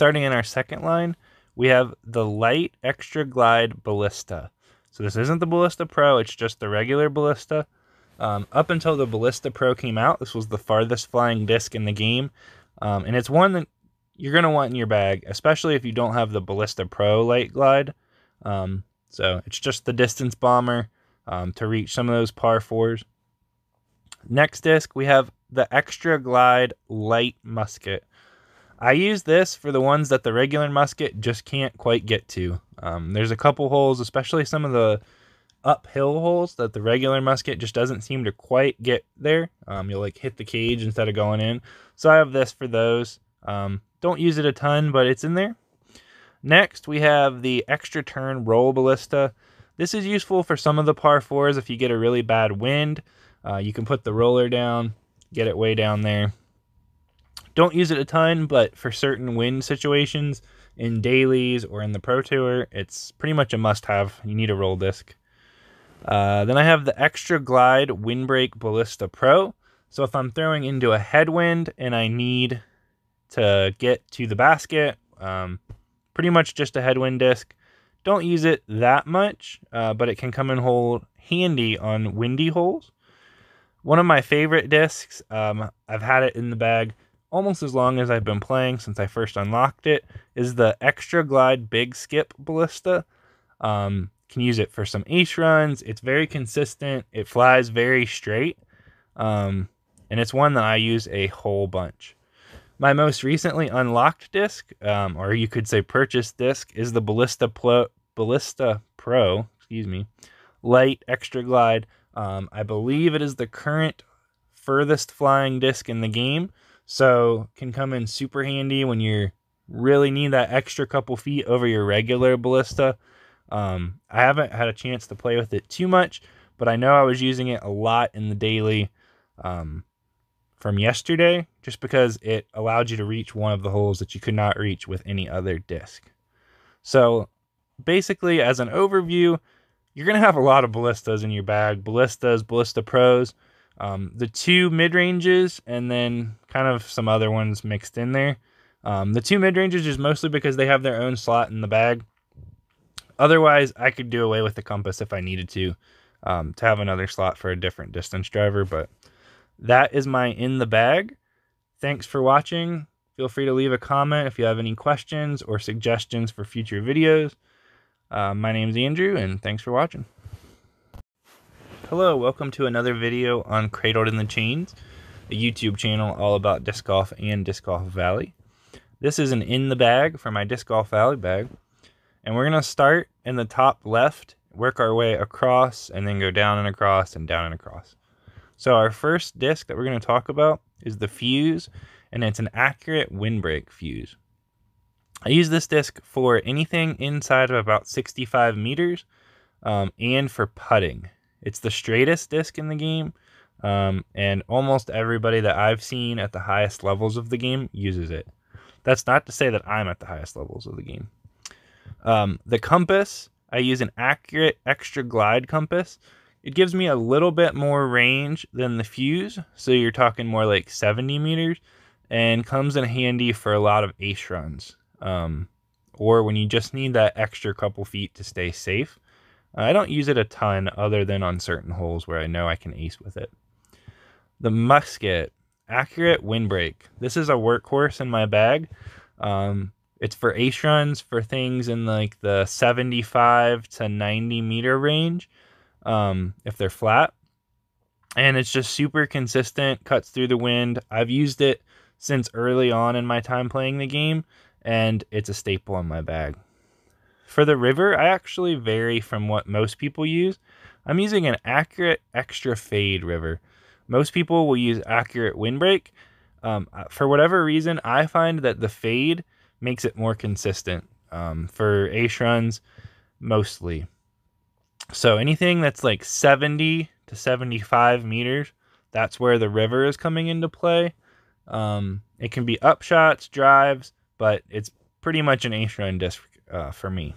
starting in our second line, we have the Light Extra Glide Ballista. So this isn't the Ballista Pro, it's just the regular Ballista. Up until the Ballista Pro came out, this was the farthest flying disc in the game. And it's one that you're going to want in your bag, especially if you don't have the Ballista Pro Light Glide. So it's just the distance bomber to reach some of those par 4s. Next disc, we have the Extra Glide Light Musket. I use this for the ones that the regular musket just can't quite get to. There's a couple holes, especially some of the uphill holes that the regular musket just doesn't seem to quite get there. You'll like hit the cage instead of going in. So I have this for those. Don't use it a ton, but it's in there. Next, we have the Extra Turn Roll Ballista. This is useful for some of the par 4s if you get a really bad wind. You can put the roller down, get it way down there. Don't use it a ton, but for certain wind situations, in dailies or in the Pro Tour, it's pretty much a must-have. You need a roll disc. Then I have the Extra Glide Windbreak Ballista Pro. So if I'm throwing into a headwind and I need to get to the basket, pretty much just a headwind disc. Don't use it that much, but it can come in handy on windy holes. One of my favorite discs, I've had it in the bag almost as long as I've been playing since I first unlocked it, is the Extra Glide Big Skip Ballista. Can use it for some ace runs. It's very consistent. It flies very straight. And it's one that I use a whole bunch. My most recently unlocked disc, or you could say purchased disc, is the Ballista Pro, Light Extra Glide. I believe it is the current furthest flying disc in the game, so can come in super handy when you really need that extra couple feet over your regular Ballista. I haven't had a chance to play with it too much, but I know I was using it a lot in the daily from yesterday, just because it allowed you to reach one of the holes that you could not reach with any other disc. So basically, as an overview, you're going to have a lot of ballistas in your bag. Ballistas, Ballista Pros, the 2 mid-ranges, and then kind of some other ones mixed in there. The 2 mid-ranges is mostly because they have their own slot in the bag. Otherwise, I could do away with the compass if I needed to have another slot for a different distance driver, but that is my in the bag. Thanks for watching. Feel free to leave a comment if you have any questions or suggestions for future videos. My name's Andrew, and thanks for watching. Hello, welcome to another video on Cradled in the Chains, a YouTube channel all about disc golf and Disc Golf Valley. This is an in the bag for my Disc Golf Valley bag, and we're going to start in the top left, work our way across, and then go down and across and down and across. So our first disc that we're going to talk about is the Fuse, and it's an Accurate Windbreak Fuse. I use this disc for anything inside of about 65 meters and for putting. It's the straightest disc in the game, and almost everybody that I've seen at the highest levels of the game uses it. That's not to say that I'm at the highest levels of the game. The compass, I use an Accurate Extra Glide compass. It gives me a little bit more range than the Fuse, so you're talking more like 70 meters, and comes in handy for a lot of ace runs, or when you just need that extra couple feet to stay safe. I don't use it a ton other than on certain holes where I know I can ace with it. The Musket, Accurate Windbreak. This is a workhorse in my bag. It's for ace runs for things in like the 75 to 90 meter range. If they're flat, and it's just super consistent, cuts through the wind. I've used it since early on in my time playing the game, and it's a staple in my bag. For the river, I actually vary from what most people use. I'm using an Accurate Extra Fade river. Most people will use Accurate Windbreak. For whatever reason, I find that the fade makes it more consistent for ace runs mostly. So anything that's like 70 to 75 meters, that's where the river is coming into play. It can be upshots, drives, but it's pretty much an ace run disc for me.